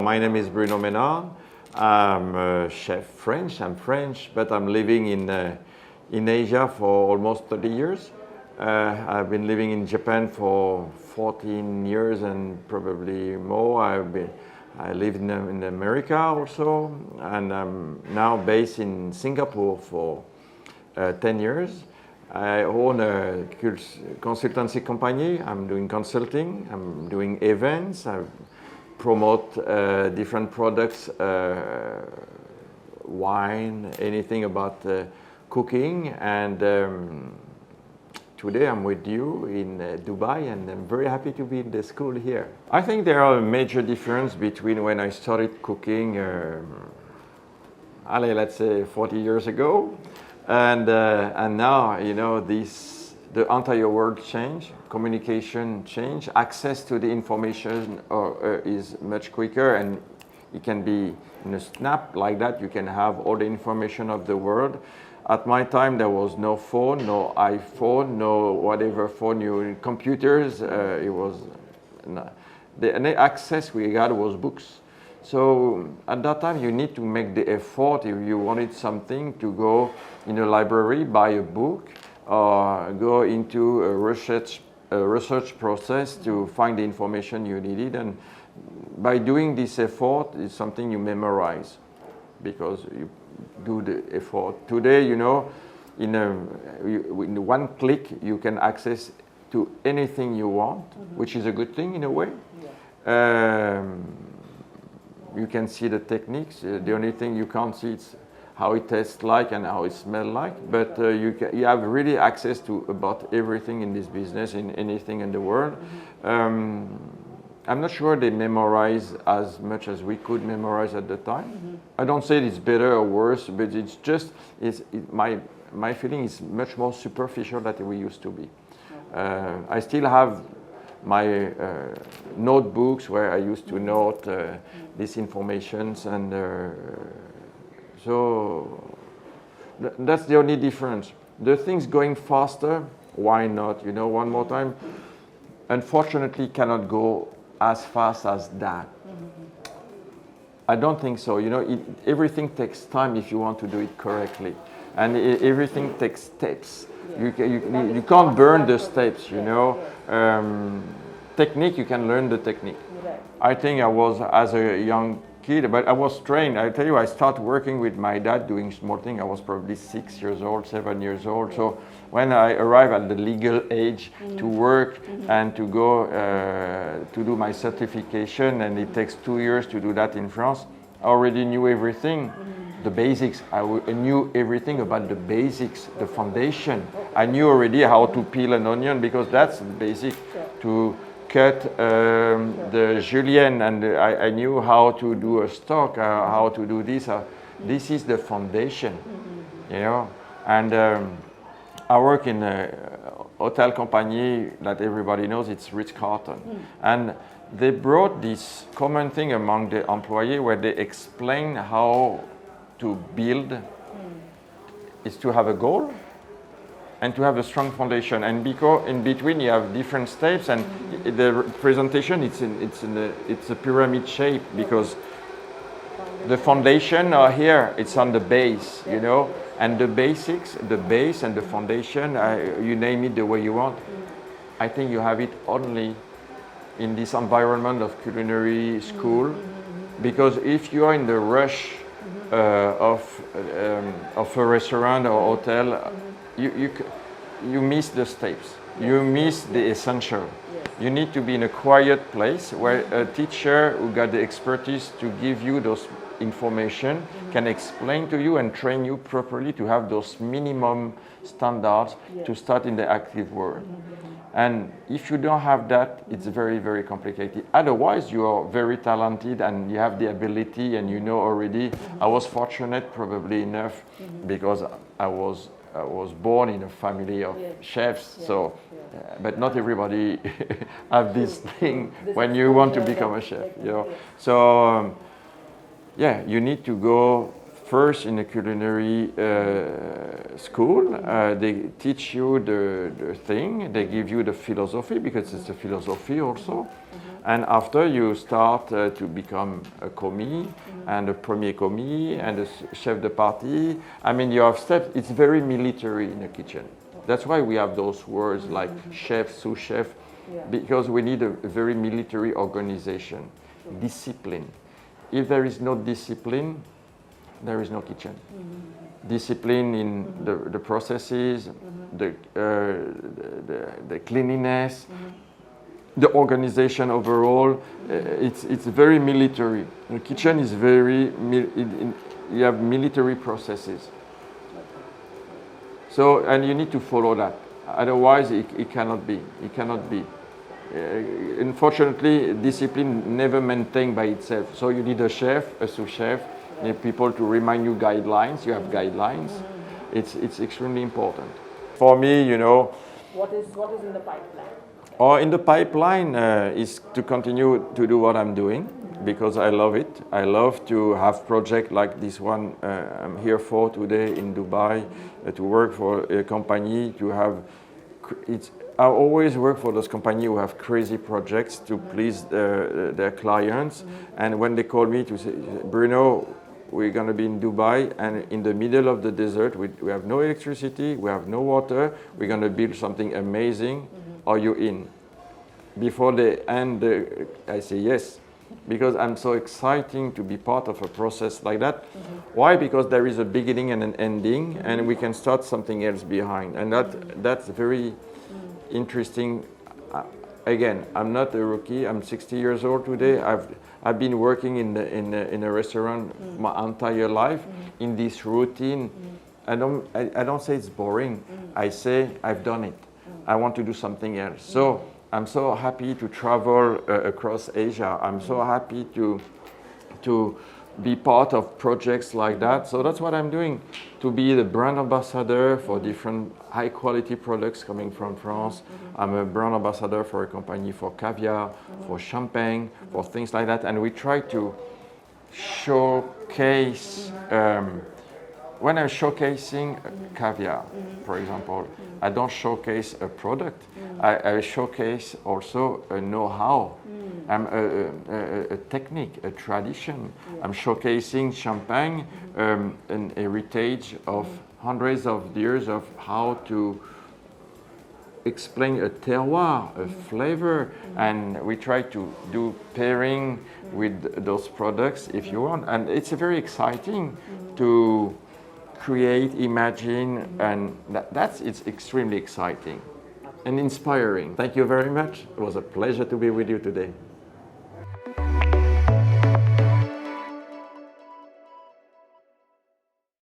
My name is Bruno Mernard. I'm a chef French. I'm French, but I'm living in Asia for almost 30 years. I've been living in Japan for 14 years and probably more. I live in America also, and I'm now based in Singapore for 10 years. I own a consultancy company. I'm doing consulting. I'm doing events. I promote different products, wine, anything about cooking. And today I'm with you in Dubai, and I'm very happy to be in the school here. I think there are a major difference between when I started cooking, let's say 40 years ago, and now, you know, the entire world changed, communication changed, access to the information is much quicker, and it can be in a snap like that. You can have all the information of the world. At my time, there was no phone, no iPhone, no whatever phone, computers. It was the access we got was books. So at that time, you need to make the effort if you wanted something to go in a library, buy a book, or go into a research process to find the information you needed. And by doing this effort, it's something you memorize because you do the effort. Today, you know, in one click, you can access to anything you want, which is a good thing in a way. Yeah. You can see the techniques. The only thing you can't see is how it tastes like and how it smells like. But you have really access to about everything in this business, in anything in the world. I'm not sure they memorize as much as we could memorize at the time. I don't say it's better or worse, but it's just my feeling is much more superficial than we used to be. I still have my notebooks where I used to note these informations, and so that's the only difference. The things going faster, why not? You know, one more time, unfortunately cannot go as fast as that. I don't think so. You know, everything takes time if you want to do it correctly, and everything takes steps. You can't burn the steps, you know. Technique, you can learn the technique. I think I was, as a young kid, but I was trained. I tell you, I started working with my dad doing small things. I was probably 6 years old, 7 years old. So when I arrived at the legal age to work and to go to do my certification, and it takes 2 years to do that in France, I already knew everything. The basics. I knew everything about the basics, the foundation. I knew already how to peel an onion because that's the basic. To cut the julienne, and I knew how to do a stock, how to do this. This is the foundation, you know. And I work in a hotel company that everybody knows. It's Ritz-Carlton, and they brought this common thing among the employees where they explain how to build is to have a goal and to have a strong foundation, and because in between you have different steps, and the presentation it's a pyramid shape because the foundation are here, it's on the base, you know, and the basics, the base and the foundation, you name it the way you want. I think you have it only in this environment of culinary school, because if you are in the rush of a restaurant or hotel, you miss the steps. You miss the essential. You need to be in a quiet place where a teacher who got the expertise to give you those information can explain to you and train you properly to have those minimum standards to start in the active world. And if you don't have that, it's very, very complicated. Otherwise, you are very talented and you have the ability, and you know already. I was fortunate, probably enough, because I was born in a family of chefs. So, but not everybody have this thing when you want to become a chef. You know, so yeah, you need to go First, in a culinary school, they teach you the thing, they give you the philosophy, because it's a philosophy also. And after you start to become a commis, and a premier commis, and a chef de partie. I mean, you have steps, it's very military in the kitchen. That's why we have those words like chef, sous chef, because we need a very military organization, discipline. If there is no discipline, there is no kitchen. Discipline in the processes, the cleanliness, the organization overall. It's very military. The kitchen is very, you have military processes. So, and you need to follow that. Otherwise, it cannot be. It cannot be. Unfortunately, discipline never maintained by itself. So you need a chef, a sous chef, you need people to remind you guidelines. You have guidelines. It's extremely important. For me, you know. What is in the pipeline? Or in the pipeline is to continue to do what I'm doing, because I love it. I love to have projects like this one I'm here for today in Dubai, to work for a company, to have, I always work for those companies who have crazy projects to please their clients. And when they call me to say, Bruno, we're going to be in Dubai, and in the middle of the desert, we have no electricity, we have no water, we're going to build something amazing. Are you in? Before they end, I say yes, because I'm so exciting to be part of a process like that. Why? Because there is a beginning and an ending, and we can start something else behind, and that's very interesting. Again, I'm not a rookie. I'm 60 years old today. I've been working in a restaurant my entire life in this routine. I don't say it's boring. I say I've done it. I want to do something else. So I'm so happy to travel across Asia. I'm so happy to be part of projects like that. So that's what I'm doing, to be the brand ambassador for different high quality products coming from France. I'm a brand ambassador for a company for caviar, for champagne, for things like that. And we try to showcase, when I'm showcasing caviar, for example, I don't showcase a product. I showcase also a know-how, a technique, a tradition. I'm showcasing champagne, an heritage of hundreds of years of how to explain a terroir, a flavor, and we try to do pairing with those products if you want. And it's very exciting to create, imagine, and it's extremely exciting and inspiring. Thank you very much. It was a pleasure to be with you today.